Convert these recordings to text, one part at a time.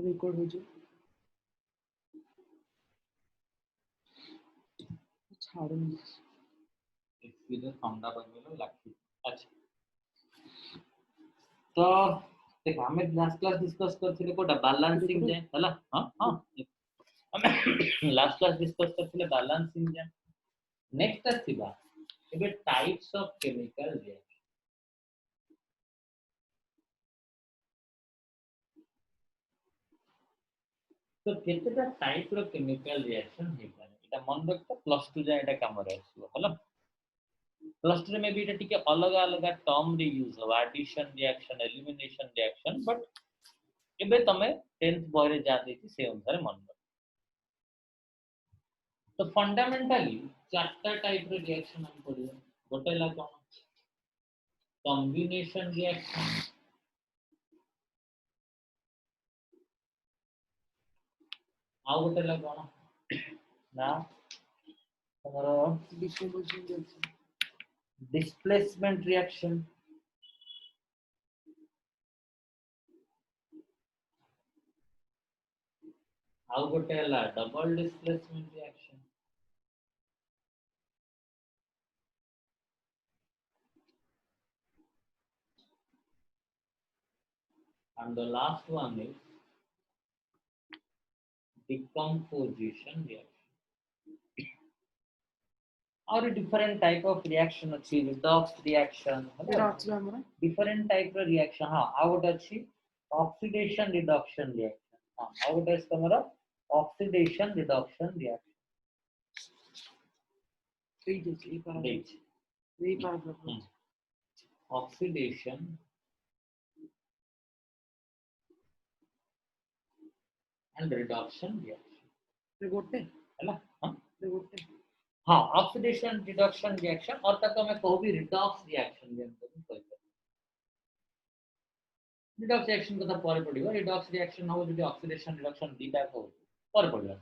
Record हो जो छाड़ूंगी experience ठंडा बन लाठी। अच्छा तो देख हमें लास्ट क्लास डिस्कस करथिले कोटा बैलेंसिंग जे हला हां हां हमें लास्ट क्लास डिस्कस करथिले बैलेंसिंग जे नेक्स्ट थिबा एबे टाइप्स ऑफ केमिकल रिएक्शन तो केतेटा टाइप रो केमिकल रिएक्शन हे पारे एटा मन रखता प्लस 2 जाय एटा काम रे आसीबो हला प्लस 2 में भी एटा टिके अलग अलग टर्म रे यूज हो addition reaction elimination reaction but एबे तमे 10th बॉय रे जा देती से अनुसार मन रख तो फंडामेंटली चारटा टाइप रे रिएक्शन हम पढियो गोटे ला कोन कॉम्बिनेशन रिएक्शन आउ गोटे ला कोन ना तमरो डिस्ट्रीब्यूशन रिएक्शन डिस्प्लेसमेंट रिएक्शन आउ गोटे ला double displacement reaction and the last one is decomposition reaction और different type of reaction अच्छी redox reaction एरा अछि हमरा different type of reaction हाँ आउ गोटे अच्छी oxidation reduction reaction हाँ आउ गोटे अछि तमरा oxidation reduction reaction ठीक है ये पारा H ये पारा oxidation and reduction reaction ये गोटे है ना हाँ ये गोटे हाँ ऑक्सीडेशन रिडक्शन रिएक्शन और तक तो मैं कहूँ भी रिडॉक्स रिएक्शन भी हमको कोई रिडॉक्स रिएक्शन को तो पर पड़ियो रिडॉक्स रिएक्शन हो जो ऑक्सीडेशन रिडक्शन दीटा को पर पड़ियो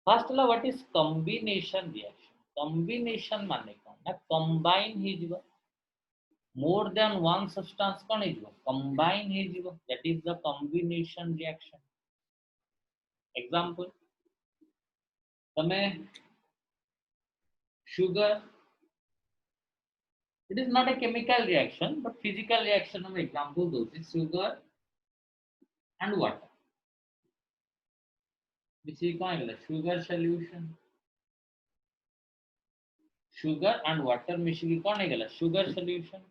फर्स्ट ला what is combination reaction combination माने कोन ना कंबाइन ही जीव मोर देन वन सब्सटेंस कोन ही जीव कंबाइन ही जीव that is the combination reaction example तमे sugar it is not a chemical reaction but physical reaction of example those is sugar and water which is called sugar solution sugar and water मिशिकी कौन है गला sugar solution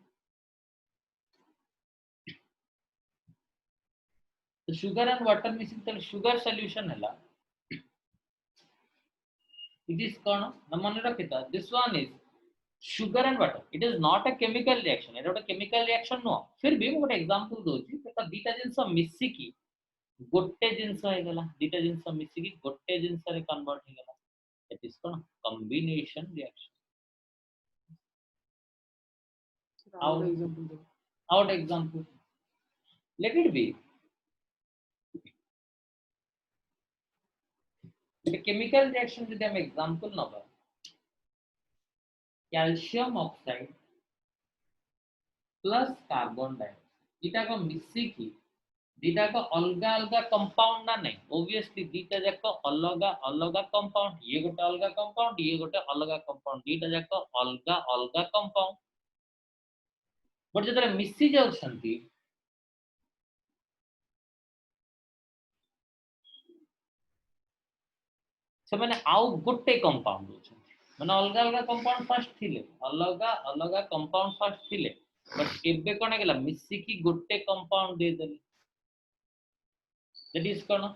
तो sugar and water मिशिकी तो sugar solution है ला it is कौन न मन रखिता this one is sugar and water it is not a chemical reaction it is a chemical reaction no फिर भी मैं ଗୋଟେ example दोची तो दीटा जिंस मिशिकी गोटे जिंस है गला दीटा जिंस मिशिकी गोटे जिंस रे कन्वर्ट है गला that is कौन combination reaction आउट एग्जांपल दो out example let it be the chemical reaction with them example नबा calcium oxide plus carbon dioxide इटा को मिसिकी दीटा को अलगा अलगा कंपाउंड ना नहीं ऑब्वियसली दीटा जाक अलगा अलगा कंपाउंड ये गोटे अलगा कंपाउंड ये गोटे अलगा कंपाउंड दीटा जाक अलगा अलगा कंपाउंड बट जतरे मिसी जाउछंती से माने आउ गोटे कंपाउंड होछंती माने अलगा अलगा कंपाउंड फर्स्ट थिले अलगा अलगा कंपाउंड फर्स्ट थिले बट एबे कोन गेला मिसी की गोटे कंपाउंड दे देले दैट इज कोन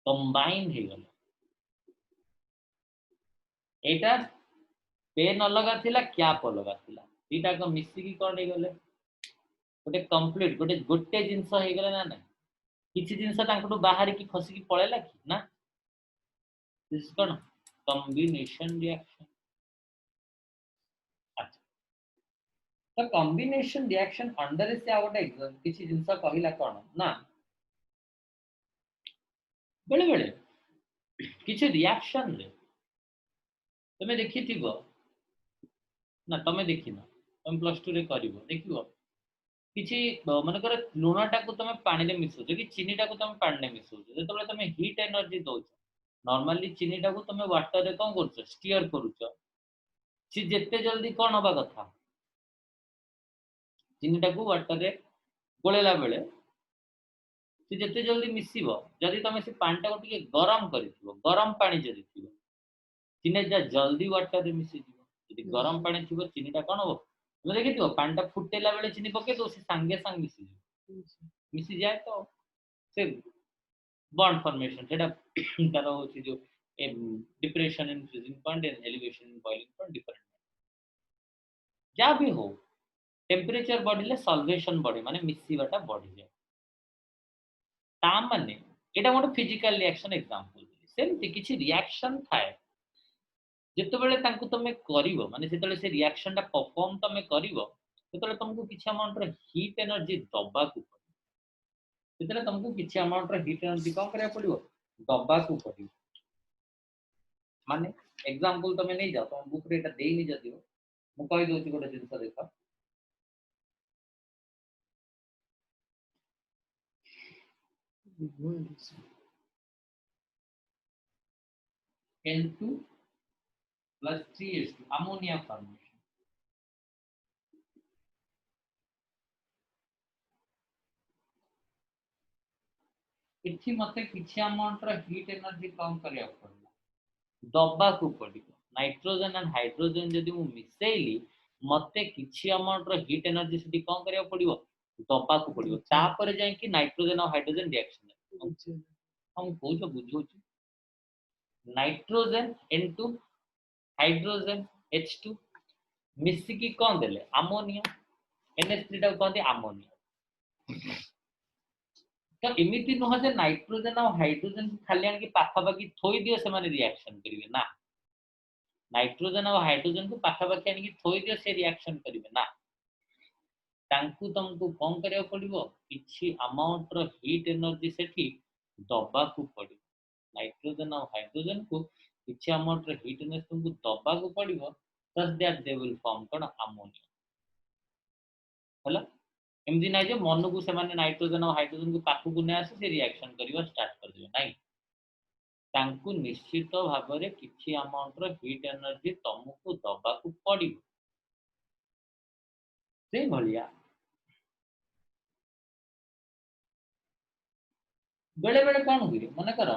कंबाइन हे गला एटा पेन अलग थिला कैप अलग थिला दीटा को मिसी की कोन हे गले गोटे कंप्लीट गोटे गोटे जिंस हे गले ना ना किछि जिंस तांकटो बाहर की खसी की पळेला कि ना दिस कोन कॉम्बिनेशन रिएक्शन अच्छा तो कॉम्बिनेशन रिएक्शन अंडर से आउट एग्जाम किछि जिंस कहिला कोन ना बेले बेले किछि रिएक्शन रे तमे देखिथिबो ना तमे देखिना तमे प्लस 2 रे करिवो देखिवो किछि मनकर लुणटा को तुम पानी रे मिसो कि चीनीटा को तुम पानी रे मिसो जेतबेले तुम हीट एनर्जी दउछ नॉर्मली चीनीटा को तुम वाटर रे कोन करछ स्टीयर करूछ सी जेते जल्दी कोन होबा कथा चीनीटा को वाटर रे गोलेला बेले सी जेते जल्दी मिसिबो जदि तुम से पानीटा को टिके गरम करिथिबो गरम पानी जदि थिबो चीनी जा जल्दी वाटर रे मिसि जिवो जदि गरम पानी थिबो चीनीटा कोन होबो तुम देखिथिबो पानीटा फुटेला बेले चीनी पके तो सी संगे संग मिसि जाए तो से बॉन्ड फॉर्मेशन सेटा तार होची जो depression in freezing point and elevation in boiling point different जा भी हो टेम्परेचर बढ़िले सॉल्वेशन बढ़े माने मिसिबाटा बढ़ी जाए ता माने एटा गोटे फिजिकल रिएक्शन एग्जांपल सेमति किछि रिएक्शन थाए जेतेबेले तांकु तमे करिवो माने जेतेबेले से रिएक्शन टा परफॉर्म तमे करिवो सेतेबेले तुमको किछि अमाउंट रे हीट एनर्जी दबा को जेतेबेले तुमको किछि अमाउंट रे हीट एनर्जी कोन करिया पड़िवो दबा को पड़िवो माने एग्जांपल तमे नै जाओ तुम बुक रे एटा देई नै जदियो मु कहि दोछि गोटे जिंस देखा N2 plus 3H2 ammonia formation इथि मते किछि अमाउंट रो हीट एनर्जी कम करिया पड़ला दबा को पड़िबो नाइट्रोजन एंड हाइड्रोजन जदि मु मिसेइली मते किछि अमाउंट रो हीट एनर्जी सेठी कम करिया पड़िबो दबा को पड़िबो तापर जाय कि नाइट्रोजन और हाइड्रोजन रिएक्शन हम कोजो बुझोछु नाइट्रोजन N2 हाइड्रोजन H2 मिसी की कोन देले अमोनिया NH3 टा कोन दे अमोनिया तो एमिति नुह जे नाइट्रोजन और हाइड्रोजन खाली आन के पाखा बाकी थोई दियो से माने रिएक्शन करिवे ना नाइट्रोजन और हाइड्रोजन को पाखा बाकी आन के थोई दियो से रिएक्शन करिवे ना तांकु तुमको कोन करियो पड़िबो किछि अमाउंट रो हीट एनर्जी सेठी दबा को पड़िबो नाइट्रोजन और हाइड्रोजन को किछि अमाउंट रो हीट एनर्जी तुमको दबा को पड़िबो thus that they will form cone ammonia होला एमदी नै जे मन को से माने नाइट्रोजन और हाइड्रोजन को पाखु को नै आसे से रिएक्शन करिवा स्टार्ट कर दियो नै तांकु निश्चित भाबरे किछि अमाउंट रो हीट एनर्जी तुमको दबा को पड़िबो से भलिया बेले बेले कोन हुई मन कर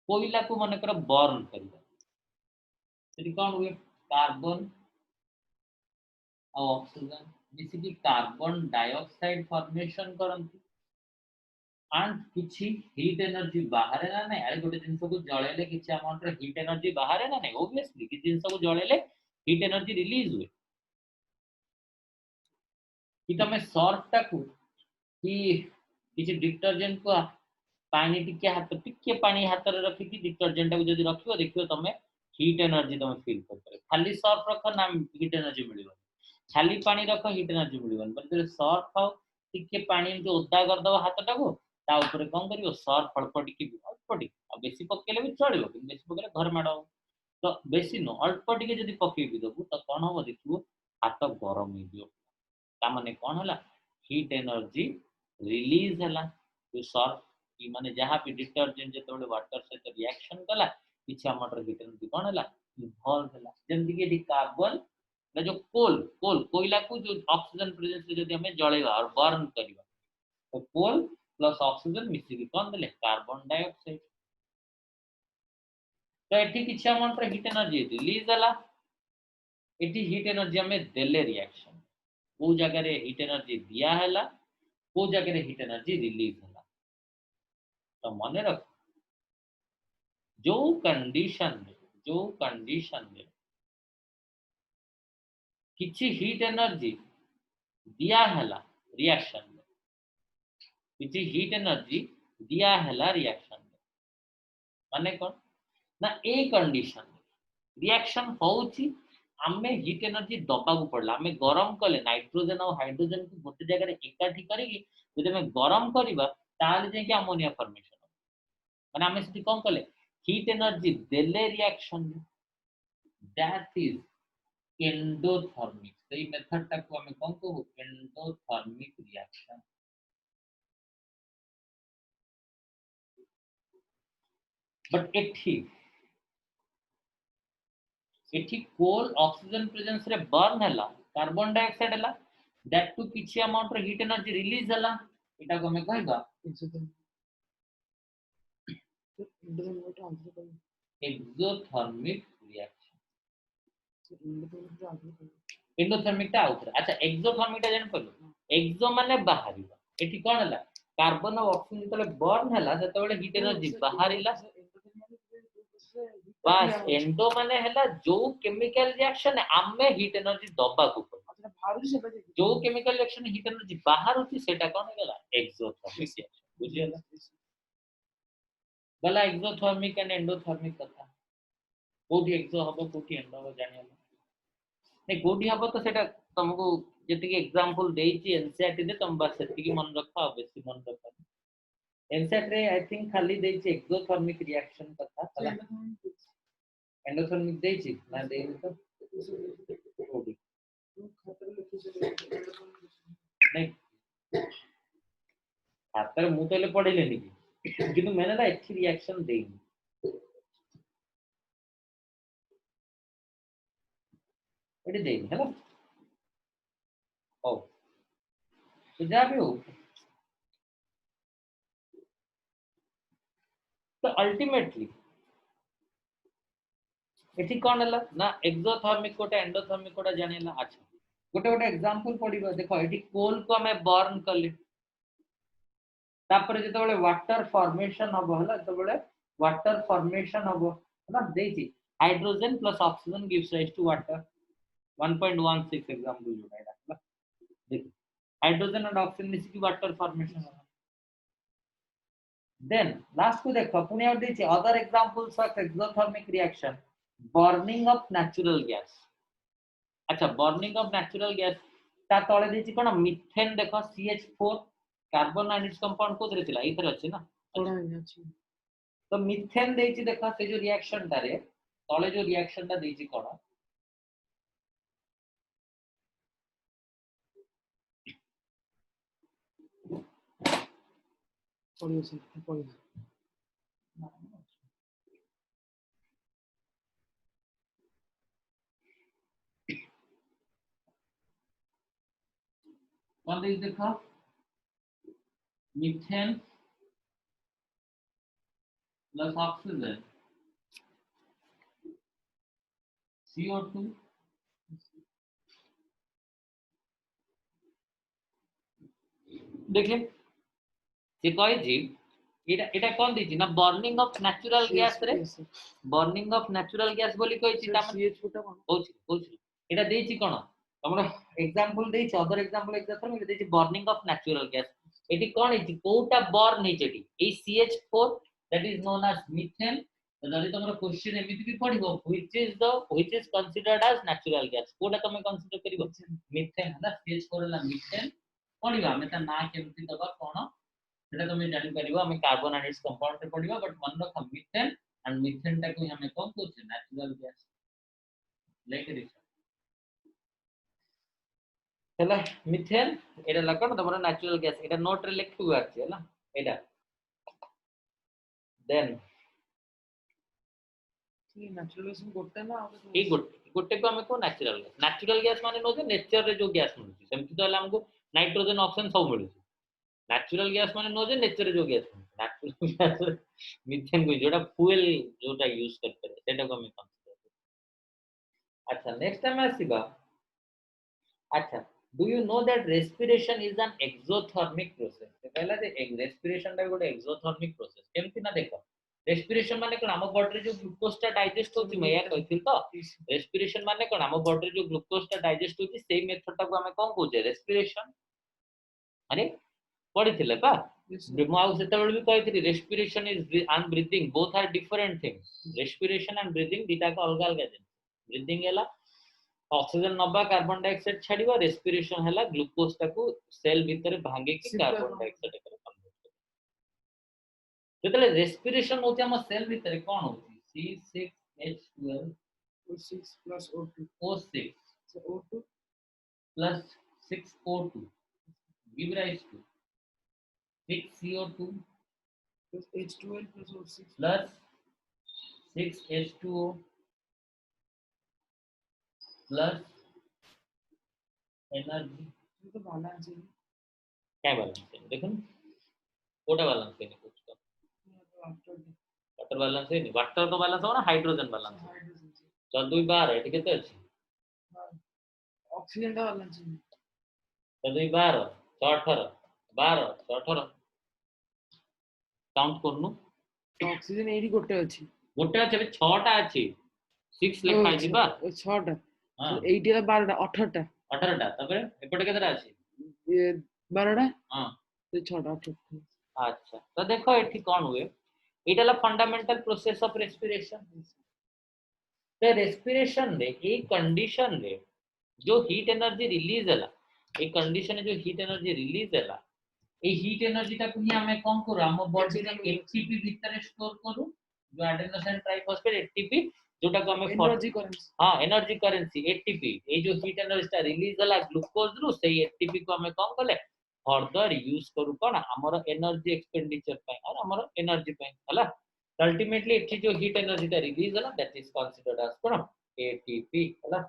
कोयला को मन कर बर्न करिवा सेठी कोन हुए कार्बन और ऑक्सीजन मिसिकी कार्बन डाइऑक्साइड फॉर्मेशन करंती एंड किछि हीट एनर्जी बाहर ना नै आ गोटे जिंस को जळेले किछि अमाउंट रे हीट एनर्जी बाहर ना नै ऑब्वियसली कि जिंस को जळेले हीट एनर्जी रिलीज हुए कि तमे सर्फ टाकू कि किछि डिटर्जेंट को पानी टिके हाथ टिके पानी हाथ रे रखि कि डिटर्जेंट को जदी रखियो देखियो तमे हीट एनर्जी तमे फील कर खाली सर्फ रख ना हीट एनर्जी मिलिबो खाली पानी रख हीट एनर्जी मिलिबन बट सर्फ खाओ टिके पानी जो ओदा कर दबो हाथ टाको ता ऊपर कोन करियो सर्फ अल्प टिके आ बेसी पकेले भी चलिबो कि बेसी पकेले घर माडो तो बेसी न अल्प टिके जदी पके भी दबु तो कोन हो देखिबो हाथ गरम हो दियो ता माने कोन होला हीट एनर्जी रिलीज हला जो सर्फ की माने जहां भी डिटर्जेंट जेतबे वाटर से रिएक्शन कला किछि अमाउंट हीट एनर्जी कोन हला इन्वॉल्व हला जेंति कि कार्बन ना जो कोल कोयला को जो ऑक्सीजन प्रेजेंस से जदी हमें जळेवा और बर्न करिवा तो कोल प्लस ऑक्सीजन मिसी की कोन देले कार्बन डाइऑक्साइड तो एठी किछि अमाउंट रे हीट एनर्जी रिलीज हला एठी हीट एनर्जी हमें देले रिएक्शन को जगह रे हीट एनर्जी दिया हला को जगह रे हीट एनर्जी रिलीज हला तो मने रख जो कंडीशन में किछि हीट एनर्जी दिया हला रिएक्शन में किछि हीट एनर्जी दिया हला रिएक्शन में माने कोन ना ए कंडीशन रिएक्शन होउची हमें हीट एनर्जी दबा को पड़ला हमें गरम कले नाइट्रोजन और हाइड्रोजन को गोटे जगह रे एकाठी करिकि जदि हमें गरम करबा ताले जे कि अमोनिया फॉर्मेशन माने हमें सेठी कोन कले हीट एनर्जी देले रिएक्शन दैट इज एंडोथर्मिक सही मेथड टा को हमें कौन कहू एंडोथर्मिक रिएक्शन बट एठी कोल ऑक्सीजन प्रेजेंस रे बर्न हला कार्बन डाइऑक्साइड हला दैट टू किछि अमाउंट रे हीट एनर्जी रिलीज हला एटा को हमें कहबा एक्सोथर्मिक रिएक्शन एंडोथर्मिक टा आउट अच्छा एक्सोथर्मिक टा जान पड़लो एक्सो माने बाहरिबा एठी कोन हला कार्बन और ऑक्सीजन तले बर्न हला ततबेले हीट एनर्जी बाहरिला बस एंडो माने हला जो केमिकल रिएक्शन आमे हीट एनर्जी दबा को जो केमिकल रिएक्शन हीट एनर्जी बाहर होती सेटा कोन गला एक्सोथर्मिक रिएक्शन बुझियला गला एक्सोथर्मिक एंड एंडोथर्मिक कथा कोठी एक्सो हबो कोठी एंडो हबो जानियला नहीं कोठी हबो तो सेटा तुमको जेतिके एग्जांपल देइची एनसीईआरटी दे तुम बस सेतिकी मन रखा बेसी मन रखा एनसीईआरटी रे आई थिंक खाली देइची एक्सोथर्मिक रिएक्शन कथा कला एंडोथर्मिक देइची ना देइनी तो कोठी नहीं खातर मु तो ले पढिले नि किंतु मैंने ना अच्छी रिएक्शन देइनी एटी देइनी हैला ओ तो जा भी हो तो अल्टीमेटली एठी कोन हला ना एक्सोथर्मिक कोटा एंडोथर्मिक कोटा जानिला अच्छा गोटे गोटे एग्जांपल पडिबो देखो एठी कोल को हमें बर्न करले तापर जेते बेले वाटर फॉर्मेशन हबो हला तो बेले वाटर फॉर्मेशन हबो ना देइची hydrogen plus oxygen gives rise to water 1.16 example जोड़ा है देखो हाइड्रोजन एंड ऑक्सीजन मिसी की वाटर फॉर्मेशन देन लास्ट को देखो पुनी और देइची other examples of exothermic reaction burning of natural gas अच्छा बर्निंग ऑफ नेचुरल गैस ता तळे देइची कोन मीथेन देखो CH4 carbon and its compound को देथिला इथर अछि ना तो मीथेन देइची देखो से जो रिएक्शन तारे तळे जो रिएक्शन ता देइची कोन कौन देखो मीथेन प्लस ऑक्सीजन CO2 देखिए से कहि जी एटा एटा कोन दिछि ना बर्निंग ऑफ नेचुरल गैस रे बर्निंग ऑफ नेचुरल गैस बोली कहि छि ता होछि एटा देछि कोन हमर एग्जांपल देछि अदर एग्जांपल एग्जांपल में देछि बर्निंग ऑफ नेचुरल गैस एटी कोन छि कोटा बर्न हि जेटी ए CH4 that is known as methane जदि तमरो क्वेश्चन एमिति भी पढिबो which is considered as natural gas कोटा तमे कंसीडर करिवो मीथेन हला CH4 हला मीथेन पढिबा हमें ता ना केमति दबा कोन सेटा तमे जानि परिबो हमें कार्बन एंड इट्स कंपाउंड रे पढिबा बट मन रख मीथेन एंड मीथेन टा को हमें कोन कहू नेचुरल गैस लेके दिस हला मीथेन एटा लकन तमरो नेचुरल गैस एटा नोट रे लिख हुआ अछि हला एटा देन ये नेचुरल गैस गोटे ना ए गोटे को हमें को नेचुरल गैस माने नो जे नेचर रे जो गैस मिलुची सेमति तो हला हमको नाइट्रोजन ऑक्सीजन सब मिलुची नेचुरल गैस माने नो जे नेचर रे जो गैस नेचुरल गैस मीथेन को जोटा फ्यूल जोटा यूज करते सेटा को हमें कंसीडर अच्छा नेक्स्ट टाइम आसीबा अच्छा do you know that respiration is an exothermic process पहला जे respiration टा गोटे exothermic process केमति ना देखो respiration माने कोन हम बॉडी रे जो ग्लूकोज टा डाइजेस्ट होची मैं या कहिथिल तो respiration माने कोन हम बॉडी रे जो ग्लूकोज टा डाइजेस्ट होची सेही मेथड टा को हमें कोन कहूजे respiration अरे पढिथिले पा मु आउ सेतबेल भी कहिथिली respiration is and breathing both are different things respiration and breathing दिटा का अलग अलग है breathing हैला ऑक्सीजन नबा कार्बन डाइऑक्साइड छाड़ीबा रेस्पिरेशन हैला ग्लूकोज टाको सेल भीतर भांगे कि कार्बन डाइऑक्साइड करे कन्वर्ट करे जेतले रेस्पिरेशन होती हम सेल भीतर कोन होती C6H12 O6 plus O2. O6 So O2 plus 6 O2 give rise to 6 CO2 plus H2L plus O6 plus 6 H2O plus energy तो बैलेंस है क्या बैलेंस है देखুন কোটা ব্যালেন্স है कुछ का आफ्टर वाटर बैलेंस है नहीं वाटर तो बैलेंस हो ना हाइड्रोजन बैलेंस है हाइड्रोजन से चल दुई बार है ठीक है तो अच्छी ऑक्सीजन का बैलेंस है चल दुई बार 18 12 18 काउंट करनु ऑक्सीजन एडी गोटे अछि गोटे আছে 6টা আছে 6 লেখা আছে বা 6টা हां এইটা 12টা 18টা 18টা তারপরে এপটে কেতরা আছে 12টা हां তো 6টা 18 अच्छा तो देखो एठी कोन हुए एटा ला फंडामेंटल प्रोसेस ऑफ रेस्पिरेशन तो रेस्पिरेशन रे ए कंडीशन रे जो हीट एनर्जी रिलीज हैला ए कंडीशन में जो हीट एनर्जी रिलीज हैला ए हीट एनर्जी टा को ही हमें कोन करू हम बॉडी रे एटीपी भीतर स्टोर करू जो एडेनोसिन ट्राइफॉस्फेट एटीपी जोटा को हमें एनर्जी करेंसी हां एनर्जी करेंसी एटीपी ए जो हीट एनर्जी टा रिलीज हैला ग्लूकोज रु से एटीपी को हमें कोन कले फर्दर यूज करू कोन हमर एनर्जी एक्सपेंडिचर पे और हमर एनर्जी पे हला अल्टीमेटली एठी जो हीट एनर्जी टा रिलीज हैला दैट इज कंसीडर्ड एज कोन एटीपी हला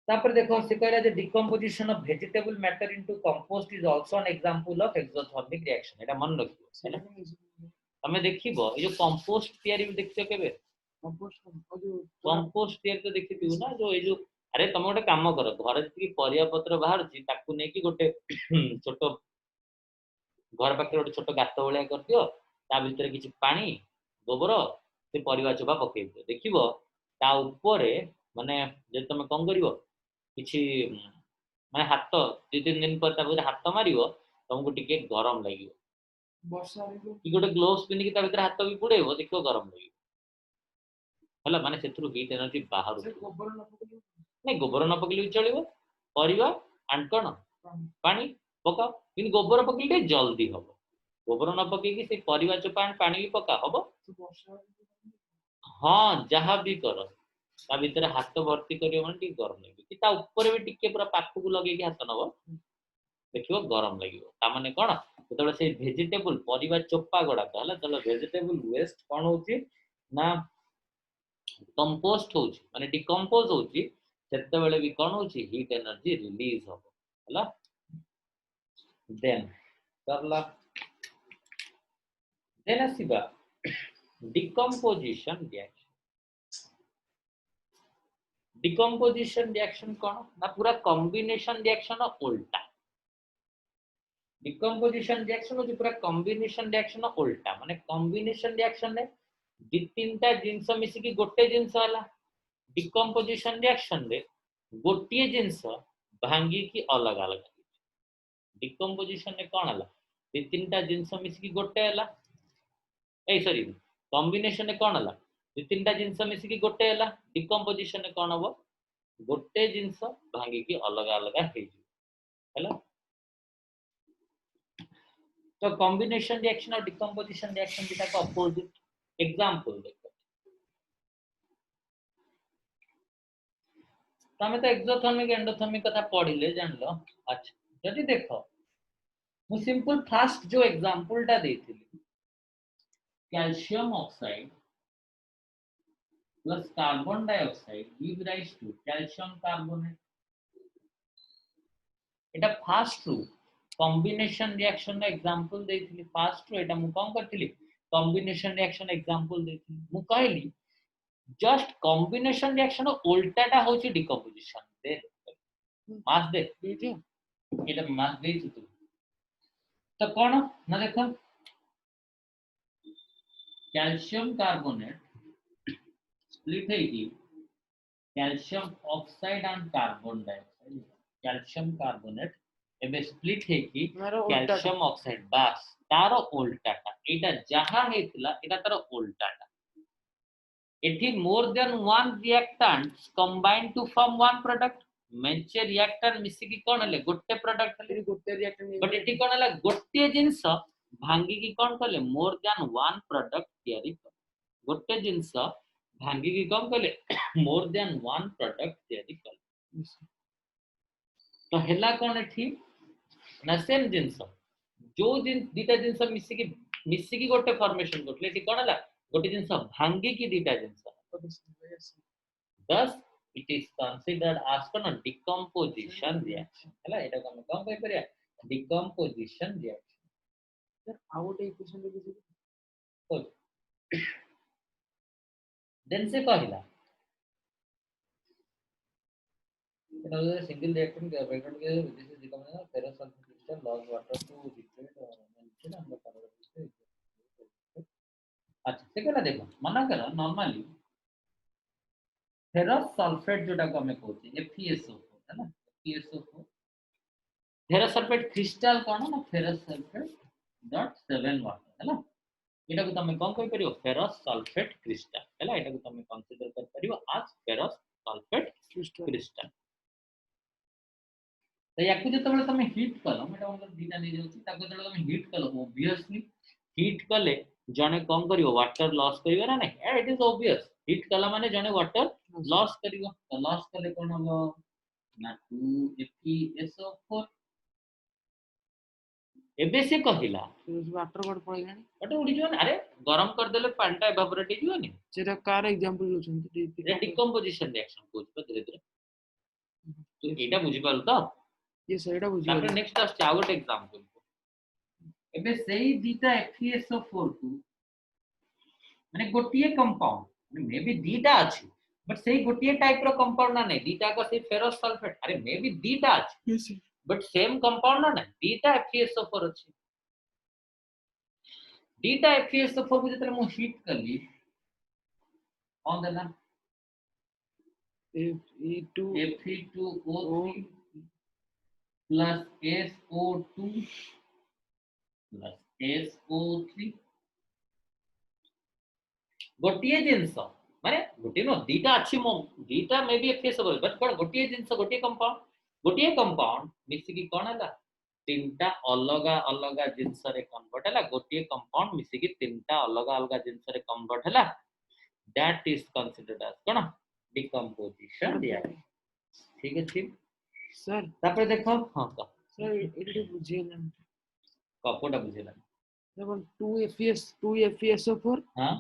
तापर देखो से कहला जे decomposition of vegetable matter into compost is also an example of exothermic reaction एटा मन रखियो हैला हमें देखिबो ए जो कंपोस्ट तयारी में देखियो केबे कंपोस्ट तयारी तो देखिथिबो ना जो ए जो अरे तुम गोटे काम कर घर जी परिया पत्र बाहर ताकू नहीं कि गोटे छोट घर पाखे गोटे छोट गात भाया कर दियो ता भीतर किछि पानी गोबर से परिवा चोपा पकई दियो देखिबो ता ऊपर माने जे तुम कोन करिवो किछि माने हाथ 2-3 दिन पर ता हाथ मारिवो तुमको टिके गरम लागिवो वर्षा कि गोटे ग्लोव्स पिन ता भीतर हाथ भी पुड़ेबो देखियो गरम लागिवो हला माने सेथुरु हीट एनर्जी बाहर से गोबर न पकली नहीं गोबर न पकली चलिबो परिवा एंड कोन पानी पका किन गोबर पकली जल्दी हबो गोबर न पके कि से परिवा चोपा पानी भी पका हबो तो वर्षा हां जहां भी करो ता भीतर हाथ भर्ती करियो मन ठीक गरम लागिवो कि ता ऊपर भी टिके पूरा पाखु को लगे कि हाथ नबो देखियो गरम लागिवो ता माने कोन जेतबे से वेजिटेबल परिवा चोपा गडा कहला चलो वेजिटेबल वेस्ट कोन होची ना कंपोस्ट होची माने डिकम्पोज होची सेते बेले भी कोन होची हीट एनर्जी रिलीज हो हला देन करला देन आसीबा डिकम्पोजिशन रिएक्शन कोन ना पूरा कॉम्बिनेशन रिएक्शन उल्टा डिकम्पोजिशन रिएक्शन होची पूरा कॉम्बिनेशन रिएक्शन उल्टा माने कॉम्बिनेशन रिएक्शन ने दि तीनटा जिंस मिसी की गोटे जिंस वाला डिकम्पोजिशन रिएक्शन रे गोटे जिंस भांगी की अलग अलग डिकम्पोजिशन ने कोन हला दि तीनटा जिंस मिसी की गोटे हला ए सॉरी कॉम्बिनेशन ने कोन हला दि तीनटा जिंस मिसी की गोटे हला डिकम्पोजिशन ने कोन हबो गोटे जिंस भांगी की अलग अलग हे हला तो कॉम्बिनेशन रिएक्शन और डिकम्पोजिशन रिएक्शन दिटा का अपोजिट एग्जांपल देखो तमे तो एक्सोथर्मिक एंडोथर्मिक कथा पढिले जानलो अच्छा जदि देखो मु सिंपल फास्ट जो एग्जांपल टा देथिली calcium oxide plus carbon dioxide give rise to calcium carbonate एटा फास्ट रू कॉम्बिनेशन रिएक्शन एग्जांपल देथिली फास्ट रू एटा मु कोन करथिली कॉम्बिनेशन रिएक्शन एग्जांपल देथिली मु कहली जस्ट कॉम्बिनेशन रिएक्शन उल्टाटा होची डिकम्पोजिशन दे मास दे देखियो एटा मास दे तू तो कोन ना देखो कैल्शियम कार्बोनेट स्प्लिट है कि calcium oxide and carbon dioxide calcium carbonate एबे स्प्लिट है कि कैल्शियम ऑक्साइड बस तारो उल्टाटा एटा जहां हेतला एटा तारो उल्टाटा एठी more than one reactants combine to form one product मेंचे रिएक्टर मिसी की कोन हले गोटे प्रोडक्ट हले गोटे रिएक्टर बट एठी कोन हला गोटे जिंस भांगी की कोन कले मोर देन वन प्रोडक्ट तयारी गोटे जिंस भांगी की कम कले मोर देन वन प्रोडक्ट तैयारी कले Yes, sir. तो हेला कोन एठी ना सेम जिंस जो दीटा जिंस मिसी की गोटे फॉर्मेशन गोटले एठी कोन हला गोटे जिंस भांगी की दीटा जिंस Okay, sir. Yes, sir. thus it is considered as a decomposition reaction हला एटा को हम कम कहि परिया decomposition reaction Sir, how would equation be visible? हो देन से कहिला it was a single reactant background के this is decomposition ferrous sulfur crystal lost water to degrade melted and the color of the अच्छा से कहला देखो मना करो नॉर्मली फेरस सल्फेट जोटा को हमें कहते FeSO4 है ना FeSO4 फेरस सल्फेट क्रिस्टल कोन ना फेरस सल्फेट डॉट 7 वाटर है ना एटा को तमे कोन कहि परियो फेरस सल्फेट क्रिस्टल है ना एटा को तमे कंसीडर कर परियो आज फेरस सल्फेट Crystal. क्रिस्टल तो याकु जतबेले तमे हीट कलो एटा मतलब दीटा नै जाउची ताको जतबेले तमे हीट कलो ऑब्वियसली हीट कले जने कोन करियो वाटर लॉस करियो ना नहीं इट इज ऑब्वियस हीट कला माने जने वाटर लॉस करियो तो लॉस कले कोन हो ना 2FeSO4 एबे से कहिला वाटर कोड पळिलानी बट उडी जो अरे गरम कर देले पांटा एवापोरेट हो जीवनी सेटा कार एग्जांपल लोचंती रे डिकम्पोजिशन रिएक्शन कोच पर धीरे धीरे तो एटा बुझी पाल तो ये सेटा बुझी तापर नेक्स्ट आस चावट एग्जांपल एबे सेही दीटा FeSO4 को माने गोटिए कंपाउंड मे बी दीटा अछि बट सेही गोटिए टाइप रो कंपाउंड ना नै दीटा का से फेरस सल्फेट अरे मे बी दीटा अछि yes sir but same compound ना नै दीटा FeSO4 अछि दीटा FeSO4 को जतले मु हीट करली ऑन देना Fe2 Fe2O3 plus SO2 plus SO3 गोटिए जिंस माने गोटिए नो दीटा अछि मो दीटा मे बी FeSO4 बट कोन गोटिए जिंस गोटिए कंपाउंड मिसी की कोन हला तीनटा अलगा अलगा जिंस रे कन्वर्ट हला गोटिए कंपाउंड मिसी की तीनटा अलगा अलगा जिंस रे कन्वर्ट हला दैट इज कंसीडर्ड एज कोन डिकम्पोजिशन रिएक्शन ठीक है ठीक सर तापर देखो हां का सर एटा बुझियला कपोटा बुझेला देखो 2FeSO4 हां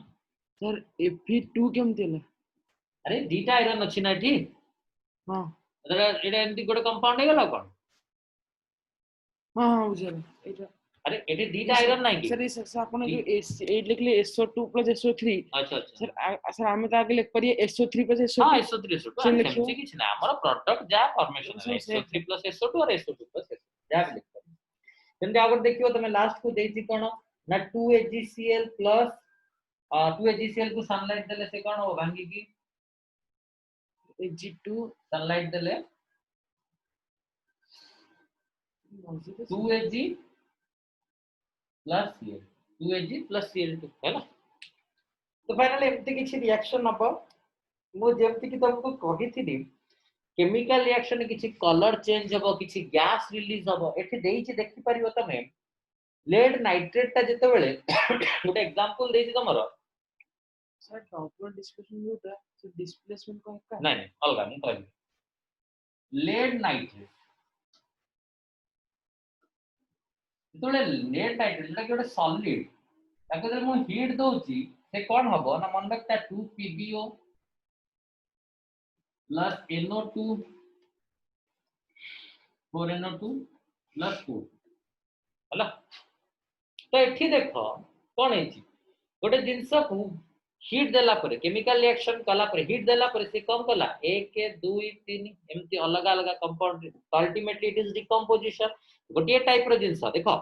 सर Fe2 केम तेला अरे दीटा आयरन अछि ना ठीक हां एटा एंटी गोटे कंपाउंड हे गेला कोन हां हां बुझियला एटा अरे एटी दीटा आयरन नाही की सर ये सर आपण जो S8 लिखले SO2 + SO3 अच्छा अच्छा सर सर हमें तो आगे लिख परिए SO3 + SO2 हां SO3 SO2 सेम अरे लिखियो सेमसी किछ ना हमर प्रोडक्ट जा फॉर्मेशन सर, है सेम। SO3 + SO2 और SO2 + SO2 जा भी लिख पर जेंते आगर देखियो तमे लास्ट को देछि कोन ना 2HgCl + 2HgCl को सनलाइट देले से कोन हो भांगी की Hg2 सनलाइट देले 2Hg plus Cl 2Hg plus Cl2 है ना तो फाइनली एमती किछि रिएक्शन हबो मु जेमती कि तुमको कहि थिली केमिकल रिएक्शन किछि कलर चेंज हबो किछि गैस रिलीज हबो एठी देइछि देखि परिबो तमे लेड नाइट्रेट ता जते बेले गोटे एग्जांपल देइछि तमरो सर डॉपलर डिस्कशन होता सर डिस्प्लेसमेंट को का नहीं नहीं अलगा नहीं कहबी लेड नाइट्रेट जेते लेड नाइट्रेट जेटा कि गोटे सॉलिड ताको जब मु हीट दोछि से कोन हबो ना मन रखता 2 PbO plus NO2 4NO2 plus 2 हला तो एठी देखो कोन हेछि गोटे जिंस को हीट देला परे केमिकल रिएक्शन कला परे हीट देला परे से कम कला 1 2 3 एमती अलग अलग compound ultimately it is decomposition गोटे टाइप रो जिंस देखो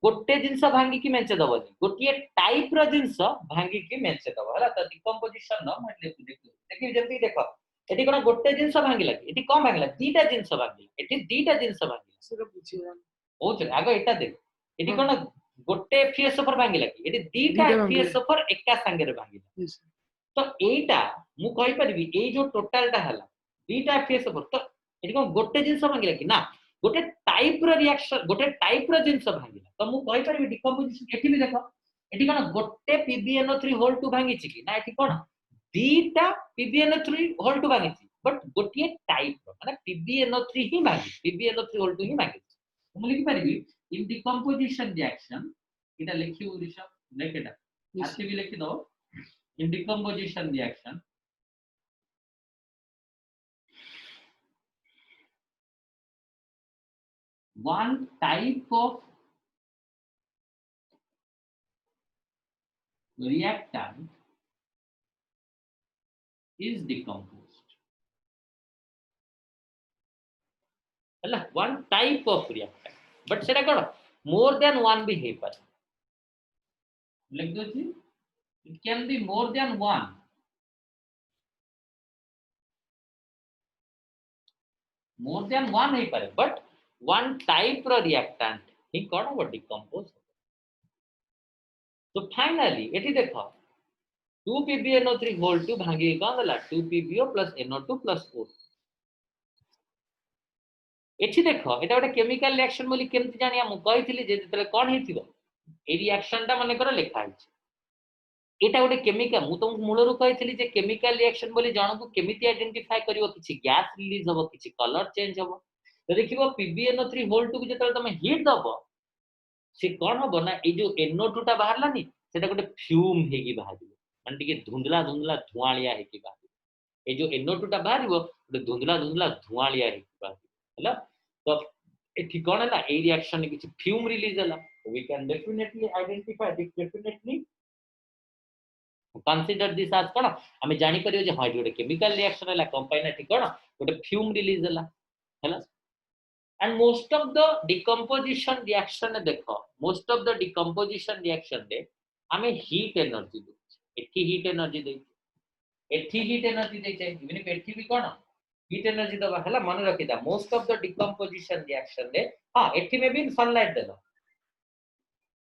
गोटे जिंस भांगी की मेंचे दबनी गोटे टाइप रो जिंस भांगी की मेंचे दब हला तो डिकम्पोजिशन न मतलब देखि जेमती देखो एठी कोन गोटे जिंस भांगी लागी एठी कम भांगी लागी दीटा जिंस भांगी एठी दीटा जिंस भांगी सर बुझियला ओ चल आगो एटा देख एठी कोन गोटे FeSO4 भांगी लागी एठी दीटा FeSO4 एका संगे रे भांगी यस तो एटा मु कहि परबी ए जो टोटल टा हला दीटा FeSO4 तो एठी कोन गोटे जिंस भांगी लागी ना गोटे टाइप रो रिएक्शन गोटे टाइप रो जिंस भांगी तो मु कहि परबी डिकम्पोजिशन एठी भी देखो एठी कोन गोटे PbNO3 होल 2 भांगी छि कि ना एठी कोन दीटा PbNO3 होल टू भांगी बट गोटे टाइप माने PbNO3 ही भांगी PbNO3 होल टू ही भांगी हम लिखि परिबी इन डिकम्पोजिशन रिएक्शन इटा लिखियो ऋषभ लेखेटा आरती भी लिखि दो in decomposition reaction one type of reactant is decomposed. हला one type of reactant, but सेटा कौन more than one भी है पर लिख दो जी it can be more than one. More than one है पर but one type row reactant ही कौन वो decompose. So finally एटी देखो 2 PbNO3 whole 2 भांगी कौन दला 2 PbO plus NO2 plus O. एठी देखो एटा गोटे केमिकल रिएक्शन बोली केमति जानिया मु कहितली जे जतले कोन हेतिबो ए रिएक्शन टा माने कर लिखा है एटा गोटे केमिकल मु तुमको मूलरु कहितली जे केमिकल रिएक्शन बोली जण को केमिति आइडेंटिफाई करिवो किछि गैस रिलीज होबो किछि कलर चेंज होबो तो देखिबो PbNO3 होल 2 को जतले तमे हीट दबो से कोन होबो ना ए जो NO2 टा बाहरलानी सेटा गोटे फ्यूम हेगी बाहरिबो माने टिके धुंधला धुंधला धुआलिया हेगी बाहरिबो ए जो NO2 टा बाहरिबो गोटे धुंधला धुंधला धुआलिया हेगी बाहरिबो हला तो एठी कोन हला ए रिएक्शन किछि फ्यूम रिलीज हला we can definitely identify this definitely consider this as कोन हमें जानि परियो जे हां गोटे केमिकल रिएक्शन हला कंपाइन एठी कोन गोटे फ्यूम रिलीज हला हला and most of the decomposition reaction देखो most of the decomposition reaction रे हमें heat energy दे एठी heat energy दे एठी heat energy they even if एठी भी कोन heat energy दबा हला मन रखिदा most of the decomposition reaction रे हां एठी में भी सनलाइट देलो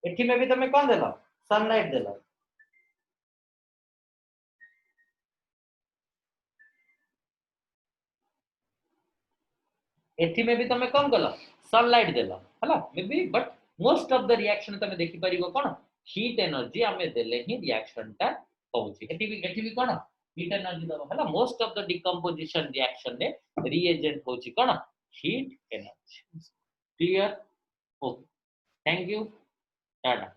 एठी में भी तमे कोन देलो सनलाइट देलो एठी में भी तमे कोन कलो सनलाइट देलो हला may be but most of the reaction तमे देखि परिगो कोन हीट एनर्जी हमें देले ही रिएक्शन टा होउची एठी भी कोन हीट एनर्जी दबा हला most of the decomposition reaction रे रिएजेंट होची कोन heat energy clear okay thank you Tata